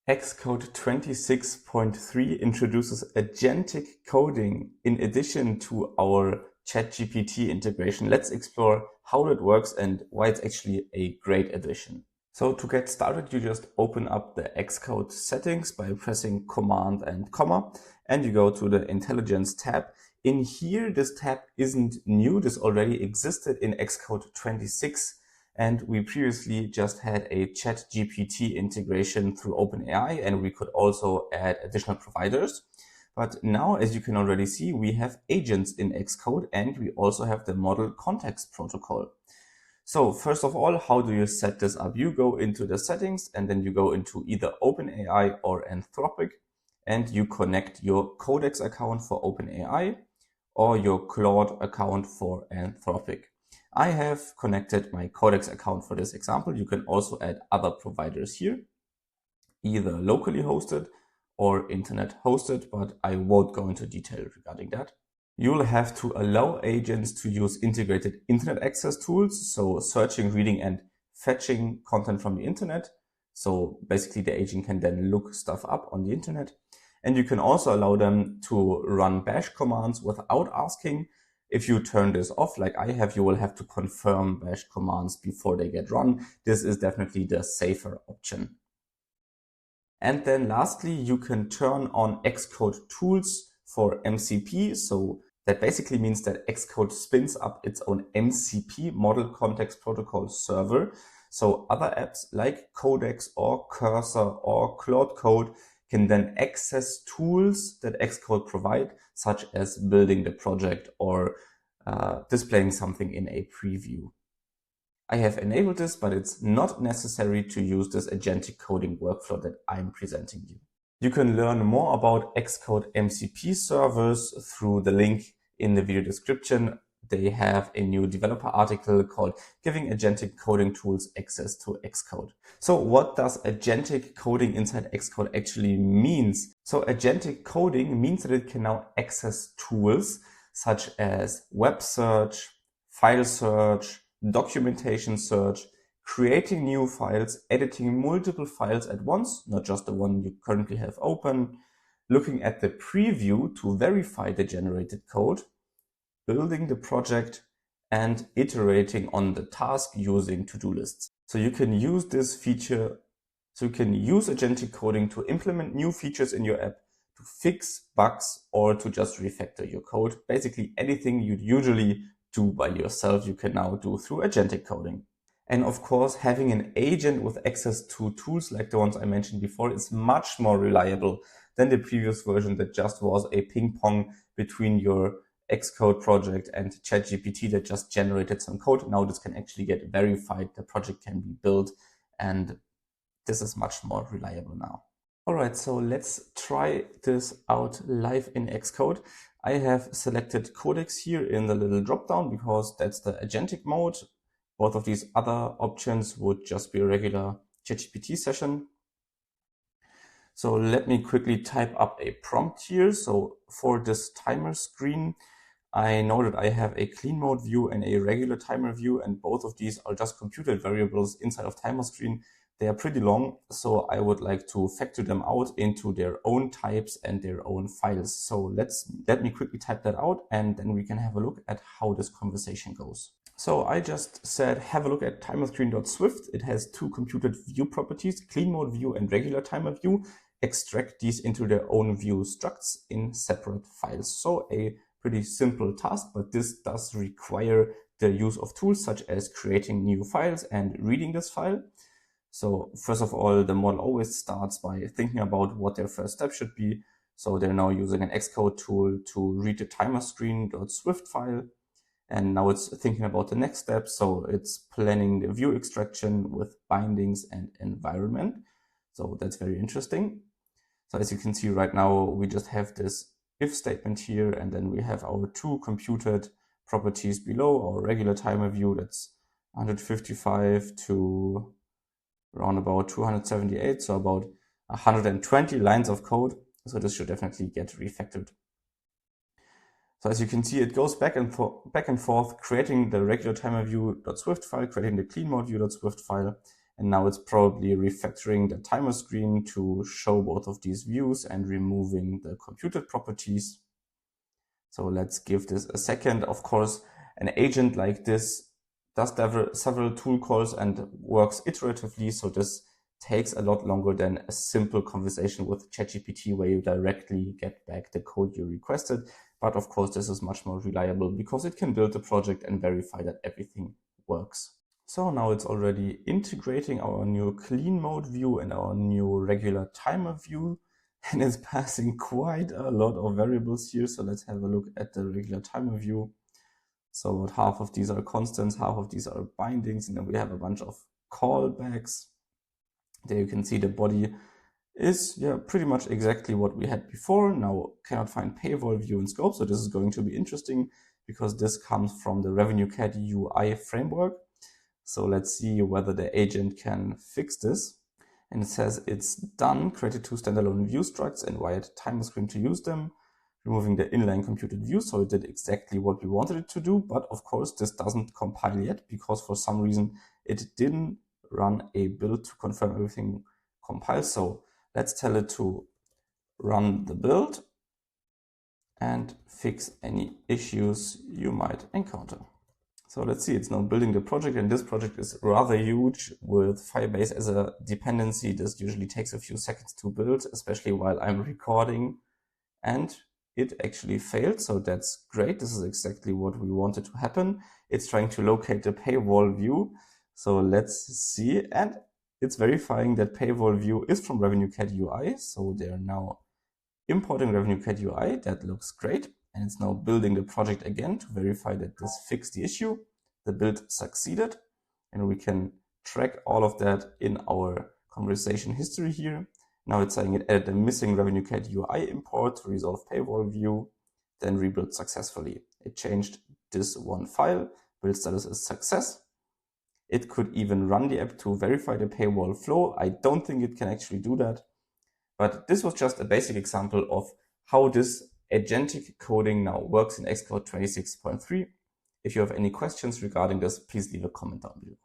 Xcode 26.3 introduces agentic coding in addition to our ChatGPT integration. Let's explore how it works and why it's actually a great addition. So to get started, you just open up the Xcode settings by pressing Command and comma, and you go to the Intelligence tab. In here, this tab isn't new. This already existed in Xcode 26. And we previously just had a ChatGPT integration through OpenAI, and we could also add additional providers. But now, as you can already see, we have agents in Xcode, and we also have the model context protocol. So first of all, how do you set this up? You go into the settings, and then you go into either OpenAI or Anthropic, and you connect your Codex account for OpenAI or your Claude account for Anthropic. I have connected my Codex account for this example. You can also add other providers here, either locally hosted or internet hosted, but I won't go into detail regarding that. You'll have to allow agents to use integrated internet access tools, so searching, reading, and fetching content from the internet. So basically the agent can then look stuff up on the internet. And you can also allow them to run bash commands without asking. If you turn this off, like I have, you will have to confirm bash commands before they get run. This is definitely the safer option. And then lastly, you can turn on Xcode tools for MCP. So that basically means that Xcode spins up its own MCP, Model Context Protocol server. So other apps like Codex or Cursor or Claude Code can then access tools that Xcode provide, such as building the project or displaying something in a preview. I have enabled this, but it's not necessary to use this agentic coding workflow that I'm presenting you. You can learn more about Xcode MCP servers through the link in the video description. They have a new developer article called Giving Agentic Coding Tools Access to Xcode. So what does agentic coding inside Xcode actually means? So agentic coding means that it can now access tools such as web search, file search, documentation search, creating new files, editing multiple files at once, not just the one you currently have open, looking at the preview to verify the generated code, building the project, and iterating on the task using to-do lists. So you can use this feature, so you can use agentic coding to implement new features in your app, to fix bugs, or to just refactor your code. Basically anything you'd usually do by yourself, you can now do through agentic coding. And of course, having an agent with access to tools like the ones I mentioned before is much more reliable than the previous version that just was a ping pong between your Xcode project and ChatGPT that just generated some code. Now this can actually get verified, the project can be built, and this is much more reliable now. All right, so let's try this out live in Xcode. I have selected Codex here in the little dropdown because that's the agentic mode. Both of these other options would just be a regular ChatGPT session. So let me quickly type up a prompt here. So for this timer screen, I know that I have a clean mode view and a regular timer view, and both of these are just computed variables inside of timer screen. They are pretty long, so I would like to factor them out into their own types and their own files. So let me quickly type that out, and then we can have a look at how this conversation goes. So I just said, have a look at timerscreen.swift. It has two computed view properties, clean mode view and regular timer view. Extract these into their own view structs in separate files. So a pretty simple task, but this does require the use of tools such as creating new files and reading this file. So first of all, the model always starts by thinking about what their first step should be. So they're now using an Xcode tool to read the timerscreen.swift file. And now it's thinking about the next step. So it's planning the view extraction with bindings and environment. So that's very interesting. So as you can see right now, we just have this if statement here, and then we have our two computed properties below, our regular timer view, that's 155 to around about 278, so about 120 lines of code. So this should definitely get refactored. So as you can see, it goes back and forth, creating the regular timer view.swift file, creating the clean mode view.swift file, And now it's probably refactoring the timer screen to show both of these views and removing the computed properties. So let's give this a second. Of course, an agent like this does several tool calls and works iteratively. So this takes a lot longer than a simple conversation with ChatGPT where you directly get back the code you requested. But of course, this is much more reliable because it can build the project and verify that everything works. So now it's already integrating our new clean mode view and our new regular timer view. And it's passing quite a lot of variables here. So let's have a look at the regular timer view. So about half of these are constants, half of these are bindings, and then we have a bunch of callbacks. There you can see the body is pretty much exactly what we had before. Now cannot find paywall view in scope. So this is going to be interesting because this comes from the RevenueCAD UI framework. So let's see whether the agent can fix this. And it says it's done, created 2 standalone view structs and wired timer screen to use them, removing the inline computed view. So it did exactly what we wanted it to do. But of course, this doesn't compile yet because for some reason it didn't run a build to confirm everything compiles. So let's tell it to run the build and fix any issues you might encounter. So let's see, it's now building the project, and this project is rather huge with Firebase as a dependency. This usually takes a few seconds to build, especially while I'm recording, and it actually failed. So that's great. This is exactly what we wanted to happen. It's trying to locate the paywall view. So let's see, and it's verifying that paywall view is from RevenueCAD UI. So they're now importing RevenueCAD UI. That looks great. And it's now building the project again to verify that this fixed the issue. The build succeeded, and we can track all of that in our conversation history here. Now it's saying it added a missing RevenueCAD UI import to resolve paywall view, then rebuilt successfully. It changed this one file, build status is success. It could even run the app to verify the paywall flow. I don't think it can actually do that, but this was just a basic example of how this agentic coding now works in Xcode 26.3. If you have any questions regarding this, please leave a comment down below.